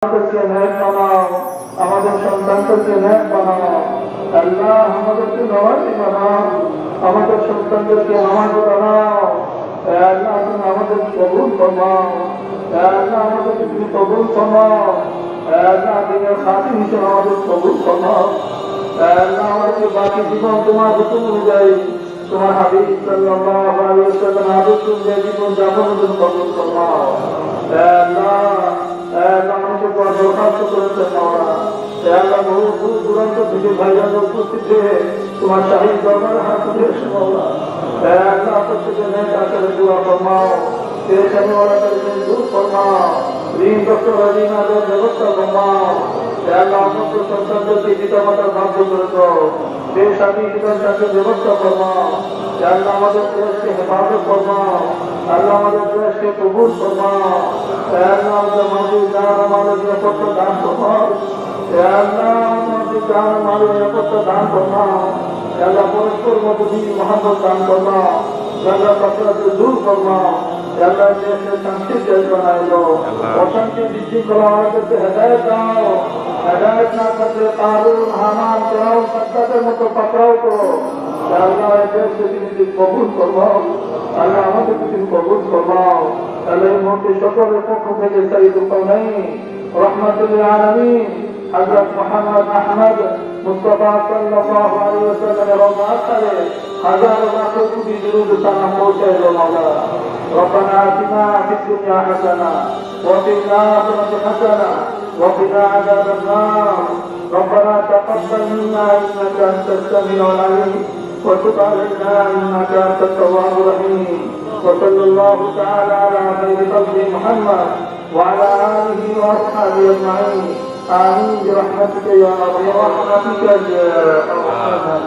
আমাদেরকে নেক বানাও, আমাদের সন্তানদেরকে নেক বানাও। আল্লাহ আমাদেরকে নামাজি বানাও, আমাদের সন্তানদেরকে নামাজি বানাও। আল্লাহ তুমি আমাদের কবুল ফরমাও, আল্লাহ আমাদেরকে তুমি কবুল ফরমাও। আল্লাহ দিনের খাতির হিসেবে আমাদের কবুল ফরমাও। আল্লাহ আমাদেরকে বাকি জীবন তোমার হুকুম অনুযায়ী, তোমার হাবিব সাল্লাল্লাহু আলাইহি ওয়াসাল্লাম আদর্শ অনুযায়ী জীবন যাপনের জন্য কবুল ফরমাও। আল্লাহ মানুষের পর দরখাস্ত করেছেন মাওলা, আল্লাহ বহু দূর দূরান্ত থেকে ভাইজান উপস্থিত হয়ে তোমার শাহী দরবারে হাত তুলে এসে মাওলা, আল্লাহ প্রত্যেকের নেক আকারে দোয়া ফরমাও, পেরেশানি ওয়ালাদেরকে দূর ফরমাও, ঋণগ্রস্ত ঋণ আদায়ের ব্যবস্থা ফরমাও। আল্লাহ অমুক্ত সন্তানদেরকে পিতামাতার ভাগ্য করে দাও, বেস্বামী জীবন সাথীর ব্যবস্থা ফরমাও। আল্লাহ আমাদের দেশকে হেফাজত ফরমাও, আল্লাহ আমাদের দেশকে কবুল ফরমাও। আল্লাহ আমাদের মাঝে জান আমাদের নিরাপত্তা দান ফরমাও। আল্লাহ আমাদের জান আমাদের নিরাপত্তা দান ফরমাও। আল্লাহ পরস্পর মধ্যে দিন মহাব্বত দান ফরমাও। আল্লাহ পাশাপাশি দূর ফরমাও। আল্লাহ দেশকে শান্তি দেশ বানাই দাও, অশান্তি বিশৃঙ্খলা আমাদেরকে হেদায়েত দাও। হেদায়েত না করলে কারুন হামান ফেরাউন সাদ্দাতের মতো পাকড়াও করো। আল্লাহ দেশকে তুমি কবুল ফরমাও, আল্লাহ আমাদেরকে তুমি কবুল ফরমাও। আল্লাহ এই মুহূর্তে সকলের পক্ষ থেকে সাইয়্যিদুল কাওনাইন রাহমাতুল আলামিন হযরত মুহাম্মদ আহমদ মুস্তাফা সাল্লাল্লাহু আলাইহি ওয়াসাল্লামের রওজাত করে হাজার লাখো কোটি দুরূদ সালাম পৌঁছায় দাও মাওলা। ربنا آتنا في الدنيا حسنة وفي الآخرة حسنة وقنا عذاب النار. ربنا تقبل منا إنك أنت السميع العليم وتب علينا إنك أنت التواب الرحيم. وصلى الله تعالى على خير خلق محمد وعلى آله وأصحابه أجمعين. آمين برحمتك يا رب برحمتك يا أرحم